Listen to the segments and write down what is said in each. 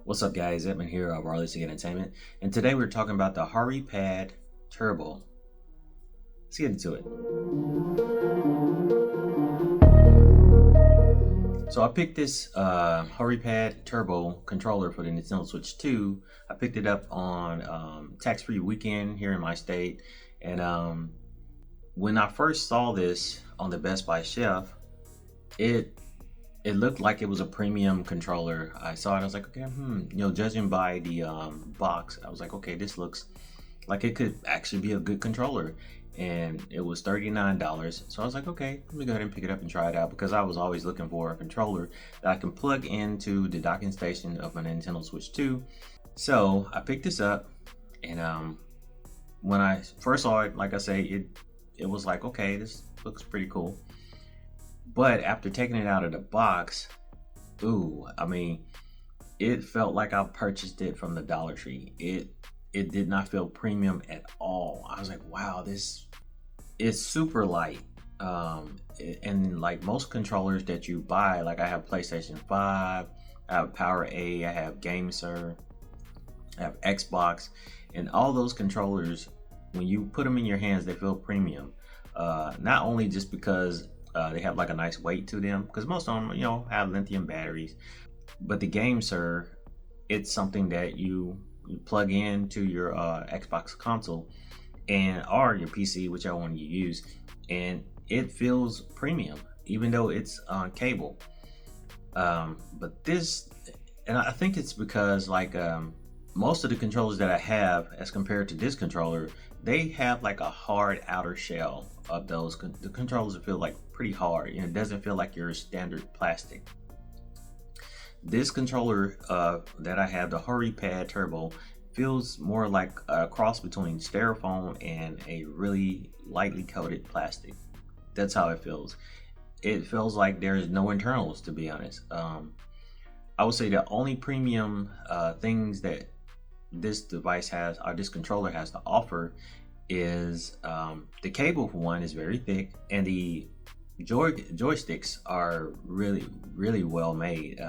What's up, guys? Edmund here of Realistic Entertainment, and today we're talking about the Horipad Turbo. Let's get into it. So I picked this Horipad Turbo controller for the Nintendo Switch 2. I picked it up on tax-free weekend here in my state, and when I first saw this on the Best Buy shelf, it looked like it was a premium controller. I saw it, I was like, okay, judging by the box, I was like, okay, this looks like it could actually be a good controller. And it was $39. So I was like, okay, let me go ahead and pick it up and try it out, because I was always looking for a controller that I can plug into the docking station of my Nintendo Switch 2. So I picked this up, and when I first saw it, like I say, it was like, okay, this looks pretty cool. But after taking it out of the box, it felt like I purchased it from the Dollar Tree. It did not feel premium at all. I was like, wow, this is super light. And like most controllers that you buy, like I have PlayStation 5, I have Power A, I have GameSir, I have Xbox, and all those controllers, when you put them in your hands, they feel premium. Not only just because they have like a nice weight to them, because most of them, have lithium batteries. But the GameSir, it's something that you plug into your Xbox console or your PC, whichever one you use, and it feels premium, even though it's on cable. But this, and I think it's because most of the controllers that I have, as compared to this controller, they have like a hard outer shell of those. The controllers feel like pretty hard, and it doesn't feel like your standard plastic. This controller that I have, the Horipad Turbo, feels more like a cross between styrofoam and a really lightly coated plastic. That's how it feels. It feels like there's no internals, to be honest. I would say the only premium things that this device has, or this controller has to offer, is the cable, for one, is very thick, and the joysticks are really well made.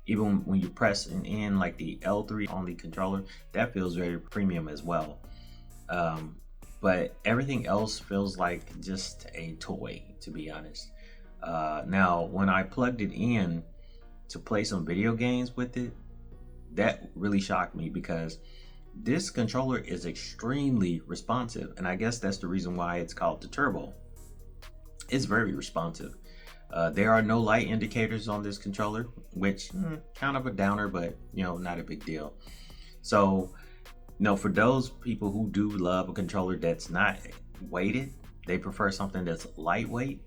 Even when you press in like the L3 on the controller, that feels very premium as well. But everything else feels like just a toy, to be honest. Now, when I plugged it in to play some video games with it, that really shocked me, because this controller is extremely responsive, and I guess that's the reason why it's called the Turbo. It's very responsive. There are no light indicators on this controller, which kind of a downer, but not a big deal. So, for those people who do love a controller that's not weighted, they prefer something that's lightweight,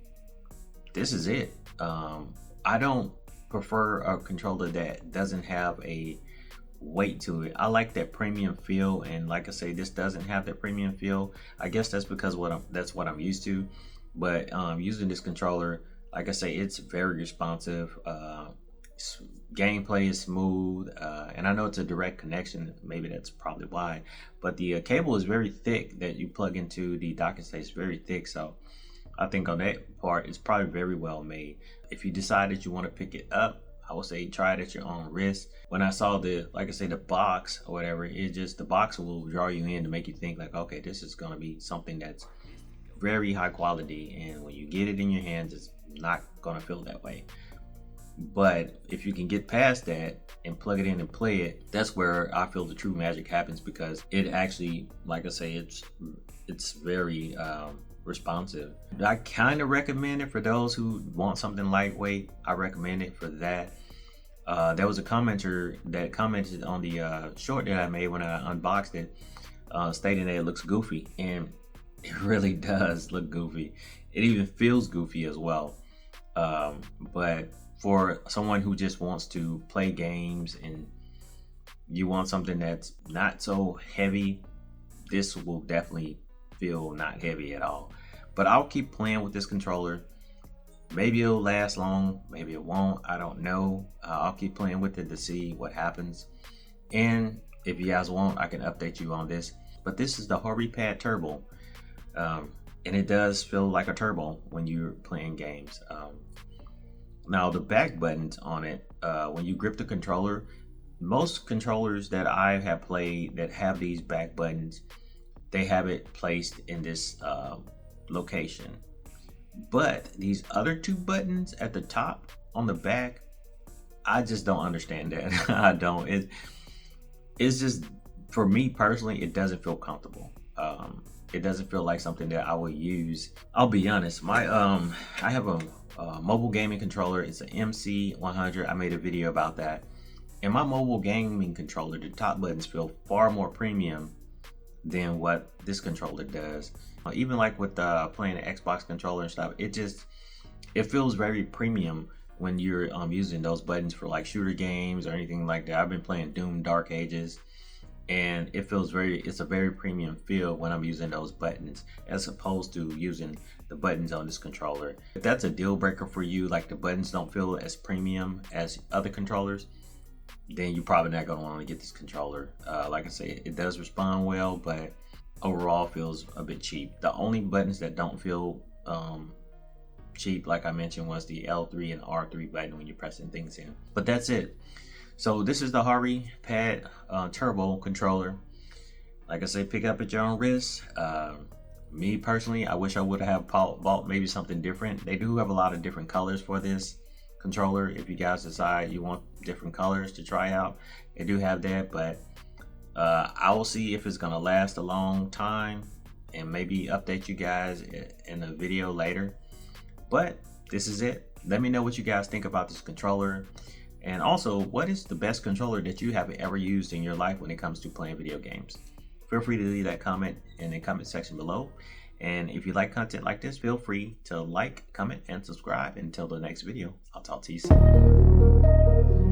this is it. I don't prefer a controller that doesn't have a weight to it. I like that premium feel, and like I say, this doesn't have that premium feel. I guess that's because that's what I'm used to. But using this controller, like I say, it's very responsive. Gameplay is smooth, and I know it's a direct connection. Maybe that's probably why. But the cable is very thick that you plug into the docking station. It's very thick, so I think on that part, it's probably very well made. If you decide that you want to pick it up, I would say try it at your own risk. When I saw the box or whatever, the box will draw you in to make you think like, okay, this is gonna be something that's very high quality, and when you get it in your hands, it's not gonna feel that way. But if you can get past that and plug it in and play it, that's where I feel the true magic happens, because it actually, like I say, it's very responsive. I kind of recommend it for those who want something lightweight. I recommend it for that. There was a commenter that commented on the short that I made when I unboxed it, stating that it looks goofy, and it really does look goofy. It even feels goofy as well. But for someone who just wants to play games and you want something that's not so heavy, this will definitely feel not heavy at all. But I'll keep playing with this controller. Maybe it'll last long, maybe it won't, I don't know. I'll keep playing with it to see what happens. And if you guys want, I can update you on this. But this is the Horipad Turbo. And it does feel like a turbo when you're playing games. Now the back buttons on it, when you grip the controller, Most controllers that I have played that have these back buttons, they have it placed in this location. But these other two buttons at the top on the back, I just don't understand that. I don't. It's just, for me personally, it doesn't feel comfortable. It doesn't feel like something that I will use. I'll be honest. I have a mobile gaming controller. It's an MC100. I made a video about that. And my mobile gaming controller, the top buttons feel far more premium than what this controller does. Even like with playing the Xbox controller and stuff, it feels very premium when you're using those buttons for like shooter games or anything like that. I've been playing Doom Dark Ages, and it's a very premium feel when I'm using those buttons as opposed to using the buttons on this controller. If that's a deal breaker for you, like the buttons don't feel as premium as other controllers, then you're probably not going to want to get this controller. Like I say, it does respond well, but overall feels a bit cheap. The only buttons that don't feel cheap, like I mentioned, was the L3 and R3 button when you're pressing things in. But that's it. So this is the Horipad Turbo controller. Like I say, pick up at your own risk. Me personally, I wish I would have bought maybe something different. They do have a lot of different colors for this controller. If you guys decide you want different colors to try out, they do have that. But I will see if it's gonna last a long time and maybe update you guys in a video later. But this is it. Let me know what you guys think about this controller. And also, what is the best controller that you have ever used in your life when it comes to playing video games? Feel free to leave that comment in the comment section below. And if you like content like this, feel free to like, comment, and subscribe. Until the next video, I'll talk to you soon.